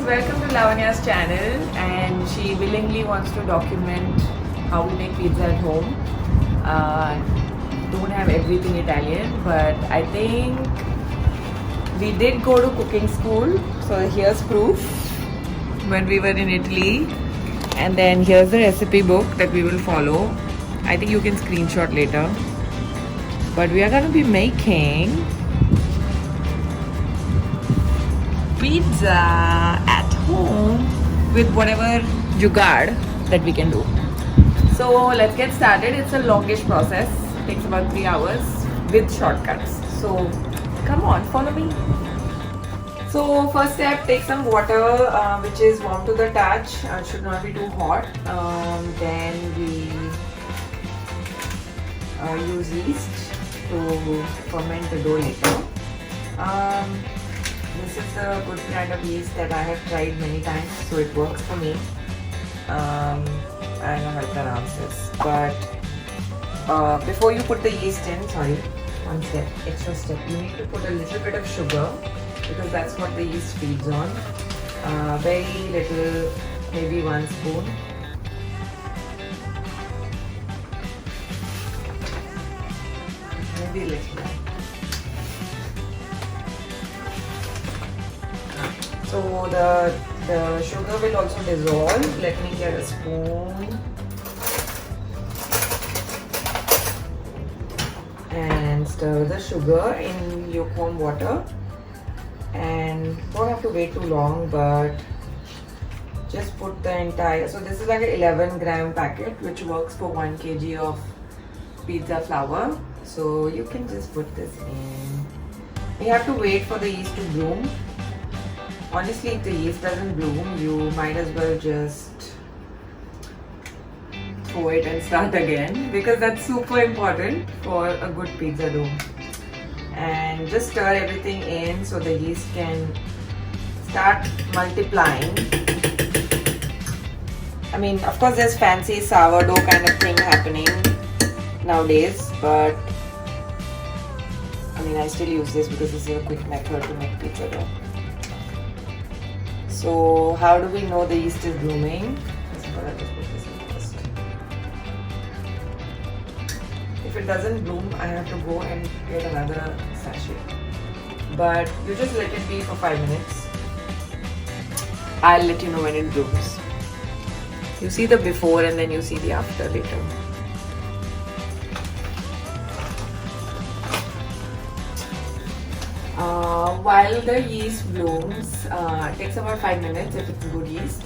welcome to Lavanya's channel, and she willingly wants to document how we make pizza at home. Don't have everything Italian, but I think we did go to cooking school, so here's proof when we were in Italy, and then here's the recipe book that we will follow. I think you can screenshot later, but we are going to be making pizza at home with whatever jugad that we can do. So let's get started. It's a longish process. It takes about 3 hours with shortcuts. So come on, follow me. So first step, take some water which is warm to the touch. It should not be too hot. Then we use yeast to ferment the dough later. This is a good kind of yeast that I have tried many times, so it works for me. I don't know how to pronounce this, but before you put the yeast in, one step, extra step, you need to put a little bit of sugar because that's what the yeast feeds on. Very little, maybe 1 spoon. Maybe a little. So the sugar will also dissolve. Let me get a spoon and stir the sugar in lukewarm water. And don't have to wait too long, but just put the entire. So this is like an 11-gram packet, which works for 1 kg of pizza flour. So you can just put this in. You have to wait for the yeast to bloom. Honestly, if the yeast doesn't bloom, you might as well just throw it and start again, because that's super important for a good pizza dough. And just stir everything in so the yeast can start multiplying. I mean, of course there's fancy sourdough kind of thing happening nowadays, but I mean, I still use this because this is a quick method to make pizza dough. So how do we know the yeast is blooming? If it doesn't bloom, I have to go and get another sachet. But you just let it be for 5 minutes. I'll let you know when it blooms. You see the before and then you see the after later. While the yeast blooms, it takes about 5 minutes if it's good yeast.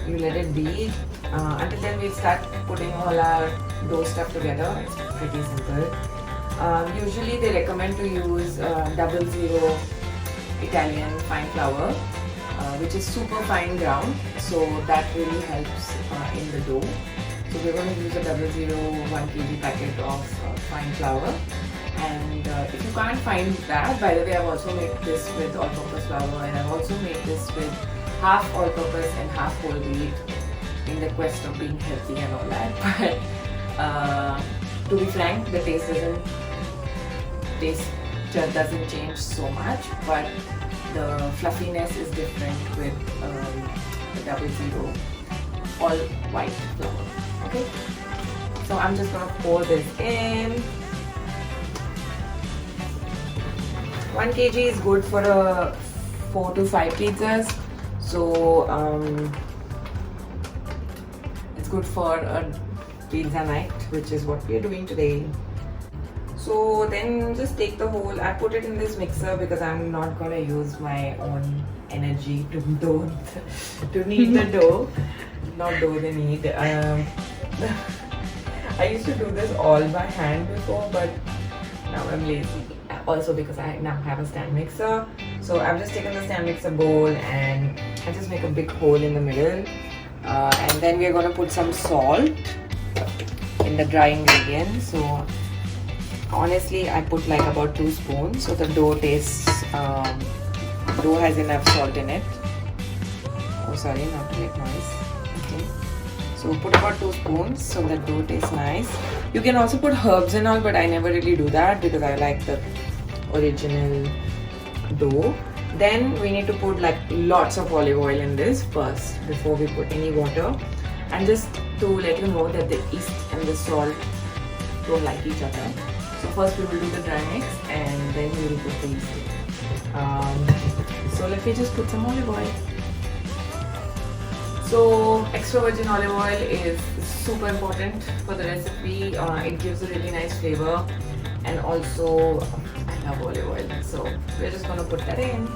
You let it be. Until then we'll start putting all our dough stuff together. It's pretty simple. Usually they recommend to use 00 Italian fine flour, which is super fine ground. So that really helps in the dough. So we're going to use a 00 1 kg packet of fine flour. And if you can't find that, by the way, I've also made this with all-purpose flour, and I've also made this with half all-purpose and half whole wheat in the quest of being healthy and all that. But to be frank, the taste doesn't change so much, but the fluffiness is different with the 00 all white flour. Okay, so I'm just gonna pour this in. 1 kg is good for 4 to 5 pizzas, so it's good for a pizza night, which is what we are doing today. So then just take the whole, I put it in this mixer because I'm not gonna use my own energy to knead the dough, not dough the knead. I used to do this all by hand before, but now I'm lazy. Also because I now have a stand mixer. So I've just taken the stand mixer bowl and I just make a big hole in the middle. And then we're going to put some salt in the dry ingredients. So honestly, I put like about 2 spoons. So the dough dough has enough salt in it. Oh sorry, not to make noise. Okay. So put about 2 spoons so that dough tastes nice. You can also put herbs and all, but I never really do that because I like the original dough. Then we need to put like lots of olive oil in this first before we put any water. And just to let you know that the yeast and the salt don't like each other. So first we will do the dry mix and then we will put the yeast in. So let me just put some olive oil. So extra virgin olive oil is super important for the recipe. It gives a really nice flavor, and also I love olive oil, so we're just going to put that in.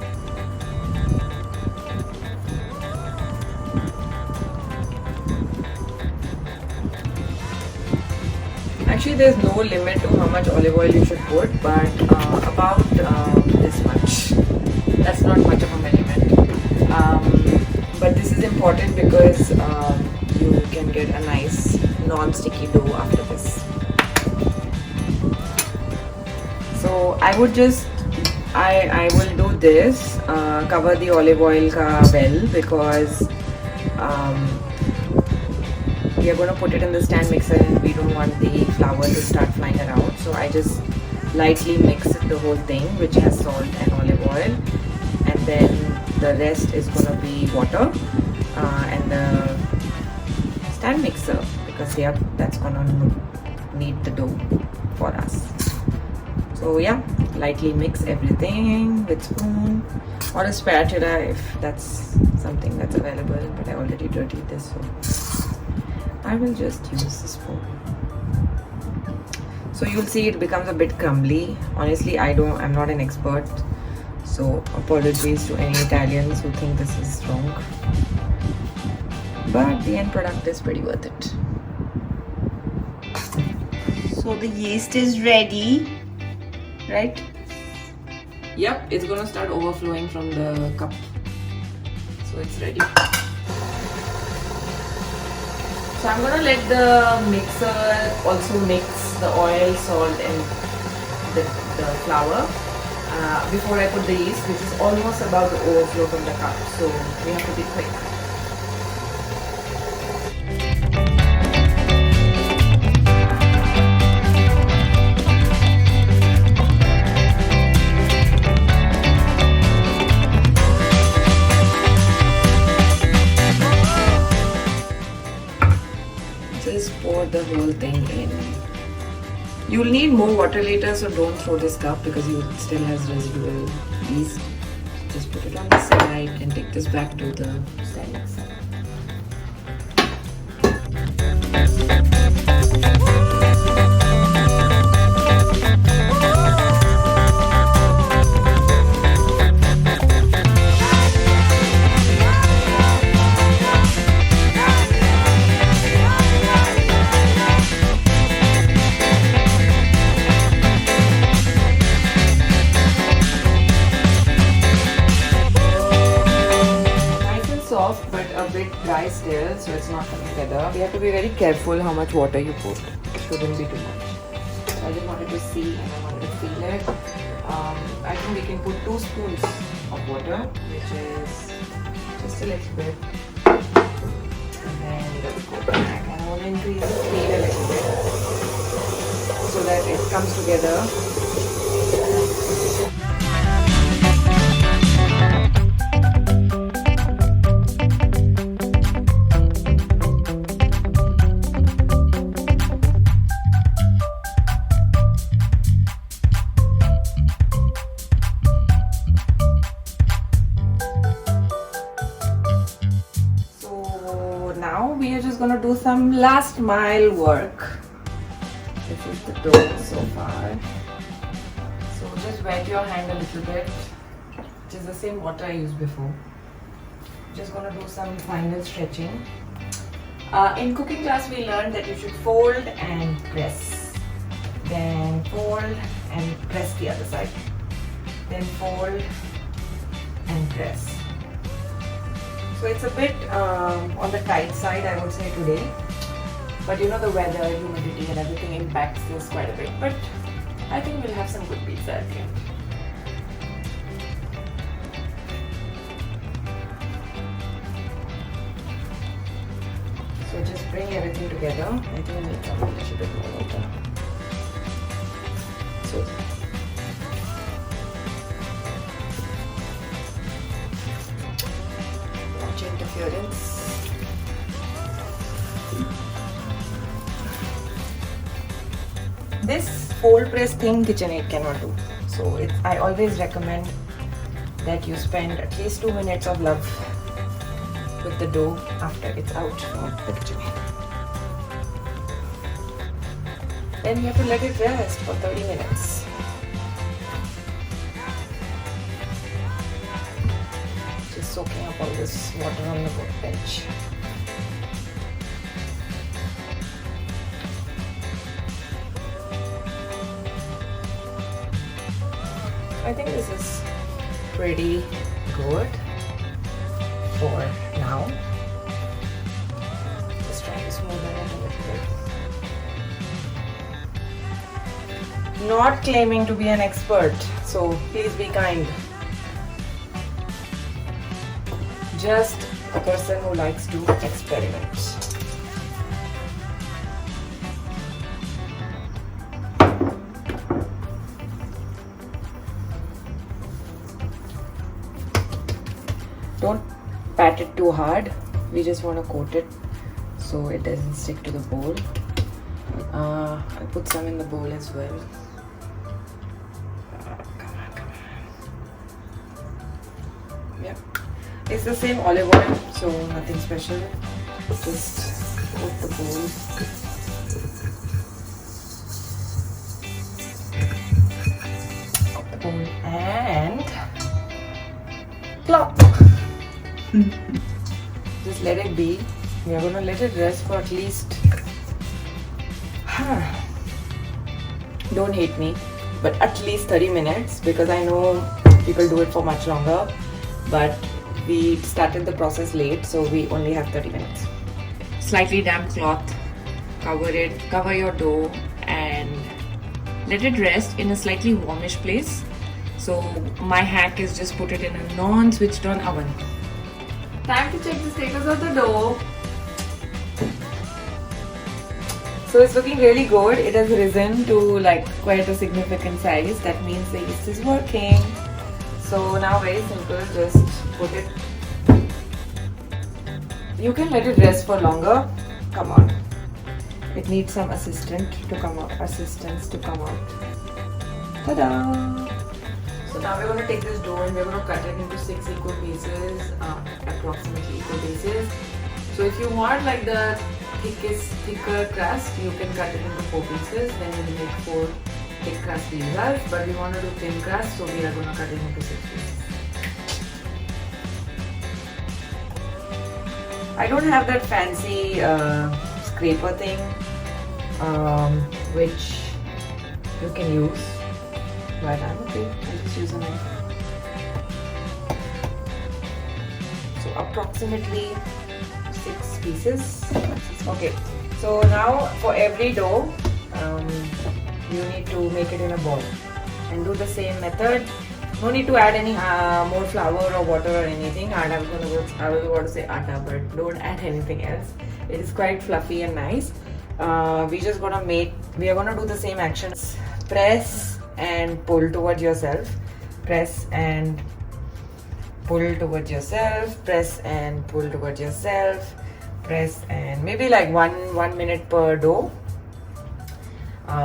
Actually, there's no limit to how much olive oil you should put, but about this much. That's not much of a measurement. But this is important because you can get a nice non-sticky dough after this. So I would just, I will do this, cover the olive oil ka well, because we are going to put it in the stand mixer and we don't want the flour to start flying around. So I just lightly mix the whole thing, which has salt and olive oil, and then the rest is going to be water and the stand mixer, because that's going to need the dough for us. So yeah, lightly mix everything with spoon or a spatula if that's something that's available, but I already dirtied this, so I will just use the spoon. So you'll see it becomes a bit crumbly. Honestly, I'm not an expert, so apologies to any Italians who think this is wrong. But the end product is pretty worth it. So the yeast is ready, right? Yep, it's gonna start overflowing from the cup. So it's ready. So I'm gonna let the mixer also mix the oil, salt and the flour before I put the yeast, which is almost about to overflow from the cup. So we have to be quick. Just pour the whole thing in. You'll need more water later, so don't throw this cup because it still has residual yeast. Just put it on the side and take this back to the stand mixer. But a bit dry still, so it's not coming together. We have to be very careful how much water you put. It shouldn't be too much. So I just wanted to see and I wanted to feel it. I think we can put 2 spoons of water, which is just a little bit. And then let's go back. And I want to increase the speed a little bit so that it comes together. Now we are just going to do some last mile work. This is the dough so far. So just wet your hand a little bit, which is the same water I used before. Just going to do some final stretching. In cooking class we learned that you should fold and press. Then fold and press the other side. Then fold and press. So it's a bit on the tight side, I would say, today. But you know, the weather, humidity and everything impacts this quite a bit. But I think we'll have some good pizza at the end. So just bring everything together. I think I need some a little bit more water. So fold press thing KitchenAid cannot do. So I always recommend that you spend at least 2 minutes of love with the dough after it's out from the KitchenAid. Then you have to let it rest for 30 minutes. Just soaking up all this water on the workbench. I think this is pretty good for now. Just trying to smoothen it a little bit. Not claiming to be an expert, so please be kind. Just a person who likes to experiment. Don't pat it too hard. We just want to coat it so it doesn't stick to the bowl. I'll put some in the bowl as well. Come on. Yeah, it's the same olive oil, so nothing special. Just coat the bowl. And cloth. Just let it be. We are going to let it rest for at least don't hate me, but at least 30 minutes, because I know people do it for much longer, but we started the process late, so we only have 30 minutes. Slightly damp cloth, cover your dough and let it rest in a slightly warmish place. So my hack is just put it in a non-switched on oven. Time to check the status of the dough. So it's looking really good. It has risen to like quite a significant size. That means the yeast is working. So now very simple, just put it. You can let it rest for longer. Come on. It needs some assistance to come out. Ta-da! So now we're going to take this dough and we're going to cut it into 6 equal pieces, approximately equal pieces. So if you want like the thicker crust, you can cut it into 4 pieces. Then you make 4 thick crust pizzas. But we want to do thin crust, so we are going to cut it into 6 pieces. I don't have that fancy scraper thing, which you can use. But I'm okay, I'll just use a knife. So approximately 6 pieces. Okay, so now for every dough, you need to make it in a ball and do the same method. No need to add any more flour or water or anything. I was going to say atta, but don't add anything else. It is quite fluffy and nice. We are going to do the same actions. Press and pull towards yourself. Press and pull towards yourself. Press and pull towards yourself. Press and maybe like one minute per dough.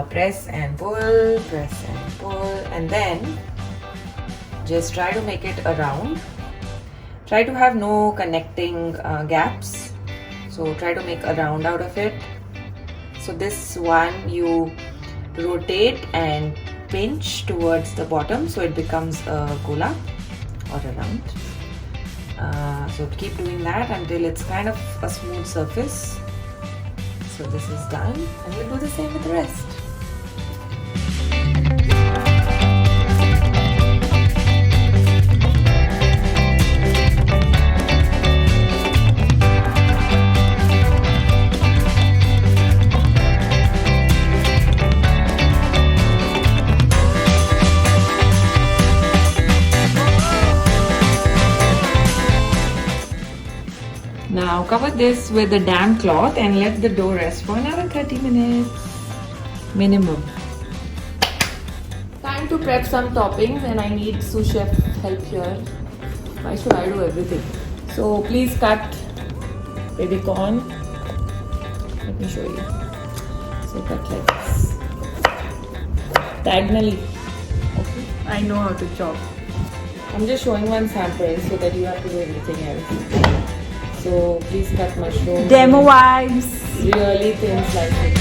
Press and pull, and then just try to make it a round. Try to have no connecting gaps. So try to make a round out of it. So this one you rotate and pinch towards the bottom so it becomes a gola or a round. So keep doing that until it's kind of a smooth surface. So this is done, and we'll do the same with the rest. Now cover this with a damp cloth and let the dough rest for another 30 minutes minimum. Time to prep some toppings, and I need sous chef help here. Why should I do everything? So please cut baby corn. Let me show you. So cut like this. diagonally. Okay. I know how to chop. I'm just showing one sample so that you have to do everything else. So please cut mushroom. Demo vibes. Really thin slices.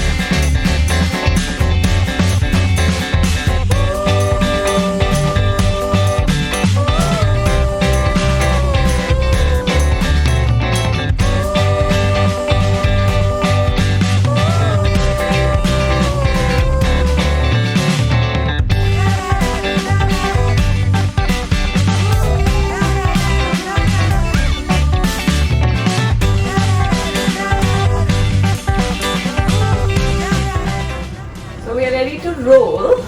We are ready to roll,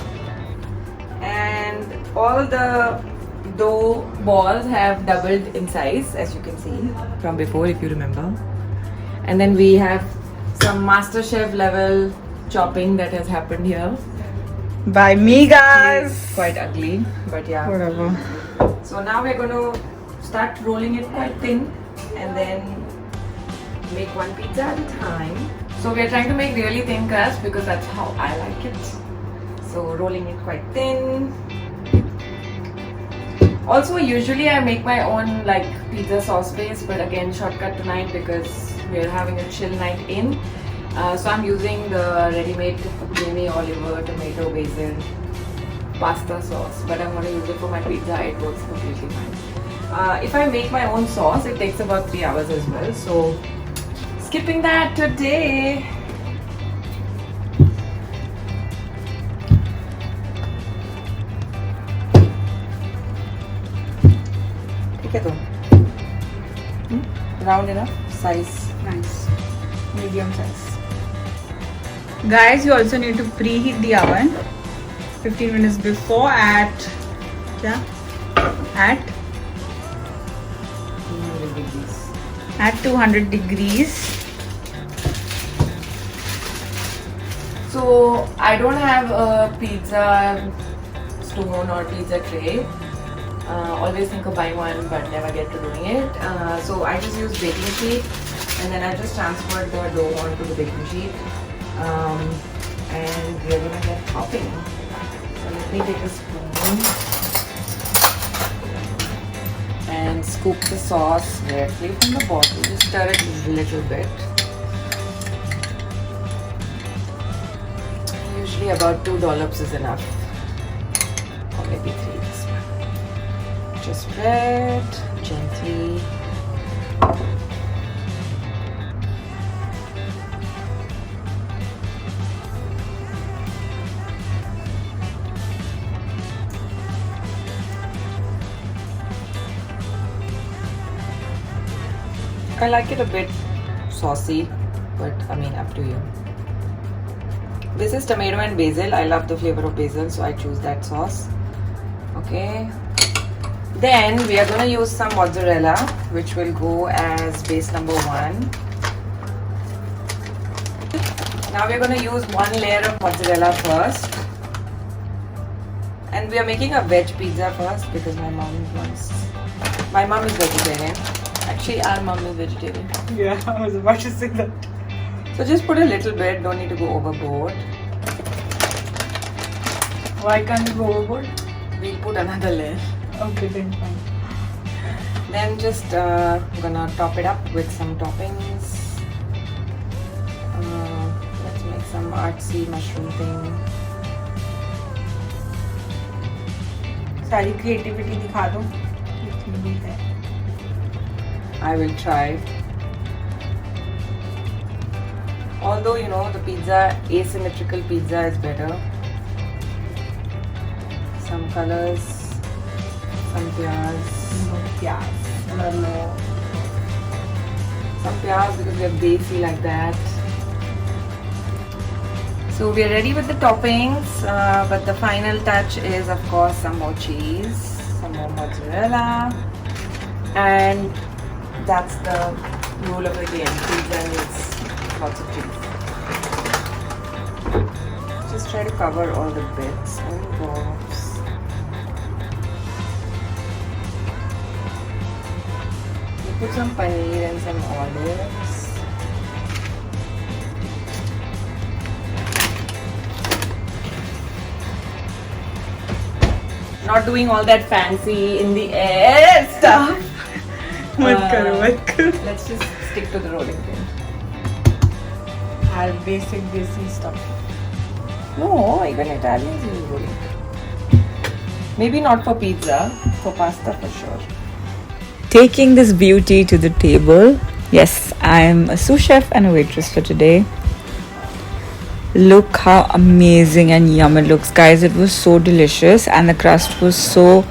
and all the dough balls have doubled in size, as you can see from before, if you remember. And then we have some MasterChef level chopping that has happened here. By me, guys. It's quite ugly, but yeah. Whatever. So now we're going to start rolling it quite thin, and then make one pizza at a time. So we are trying to make really thin crust because that's how I like it. So rolling it quite thin. Also, usually I make my own like pizza sauce base, but again shortcut tonight because we are having a chill night in. So I'm using the ready-made Jamie Oliver tomato basil pasta sauce, but I'm going to use it for my pizza. It works completely fine. If I make my own sauce, it takes about 3 hours as well. So skipping that today. ठीक है तो round enough size. Nice. Medium size. Guys, you also need to preheat the oven 15 minutes before at क्या? At 200 degrees. At 200 degrees. So I don't have a pizza stone or pizza tray. Always think of buying one but never get to doing it. So I just use baking sheet, and then I just transferred the dough onto the baking sheet. And we're gonna get topping. So let me take a spoon and scoop the sauce directly from the bottle. Just stir it a little bit. Usually about 2 dollops is enough, or maybe 3. Just spread gently. I like it a bit saucy, but I mean, up to you. This is tomato and basil. I love the flavor of basil, so I choose that sauce. Okay. Then we are going to use some mozzarella, which will go as base number 1. Now we are going to use 1 layer of mozzarella first. And we are making a veg pizza first because my mom is vegetarian. Actually, our mom is vegetarian. Yeah, I was about to say that. So just put a little bit, don't need to go overboard. Why can't you go overboard? We'll put another layer. Okay, then fine. Then just gonna top it up with some toppings. Let's make some artsy mushroom thing. सारी creativity दिखा दो. जितनी भी है. I will try. Although you know the pizza, asymmetrical pizza is better. Some colors, some pyaz. No pyaz. No. Some pyaz because we are desi like that. So we are ready with the toppings, but the final touch is of course some more cheese, some more mozzarella, and that's the rule of the game. Pizza needs lots of cheese. Just try to cover all the bits and bobs. You put some paneer and some olives. not doing all that fancy in the air stuff. मत करो. Let's just stick to the rolling pin. Our basic desi stuff. No, even Italians use rolling pin. Maybe not for pizza, for pasta for sure. Taking this beauty to the table. Yes, I'm a sous chef and a waitress for today. Look how amazing and yum it looks, guys. It was so delicious and the crust was so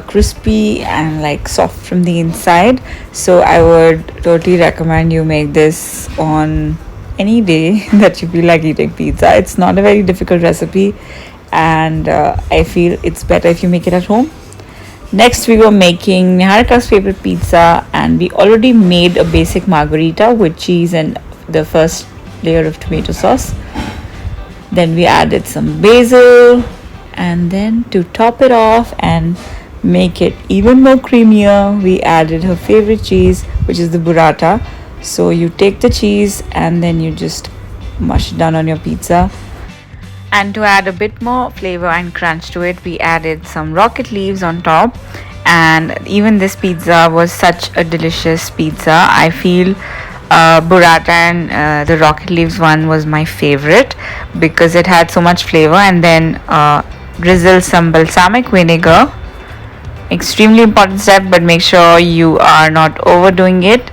crispy and like soft from the inside. So I would totally recommend you make this on any day that you feel like eating pizza. It's not a very difficult recipe, and I feel it's better if you make it at home. Next, we were making Niharika's favorite pizza, and we already made a basic margherita with cheese and the first layer of tomato sauce. Then we added some basil, and then to top it off and make it even more creamier, we added her favorite cheese, which is the burrata. So you take the cheese and then you just mush it down on your pizza. And to add a bit more flavor and crunch to it, we added some rocket leaves on top. And even this pizza was such a delicious pizza. I feel burrata and the rocket leaves one was my favorite because it had so much flavor. And then drizzle some balsamic vinegar. Extremely important step, but make sure you are not overdoing it.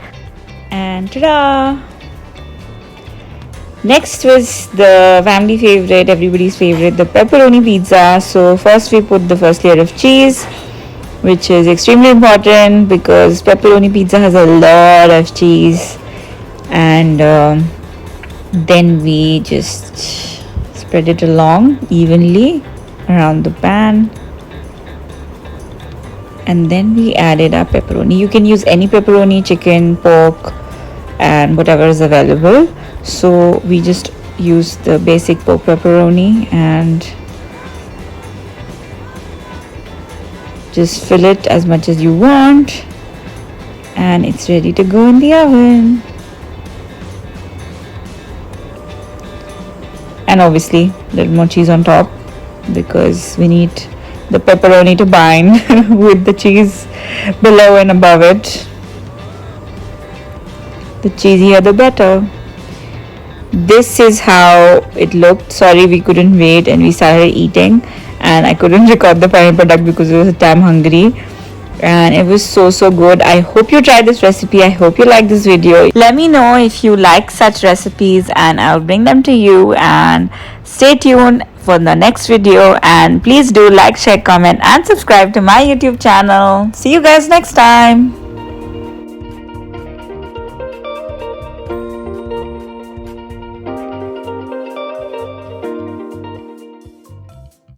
And ta-da! Next was the family favorite, everybody's favorite, the pepperoni pizza. So first we put the first layer of cheese, which is extremely important because pepperoni pizza has a lot of cheese. And then we just spread it along evenly around the pan. And then we added our pepperoni. You can use any pepperoni, chicken, pork, and whatever is available. So we just used the basic pork pepperoni and just fill it as much as you want, and it's ready to go in the oven. And obviously a little more cheese on top because we need the pepperoni to bind with the cheese below and above it. The cheesier the better. This is how it looked. Sorry, we couldn't wait and we started eating, and I couldn't record the final product because I was damn hungry. And it was so good. I hope you try this recipe. I hope you like this video. Let me know if you like such recipes and I'll bring them to you. And stay tuned for the next video, and please do like, share, comment and subscribe to my YouTube channel. See you guys next time.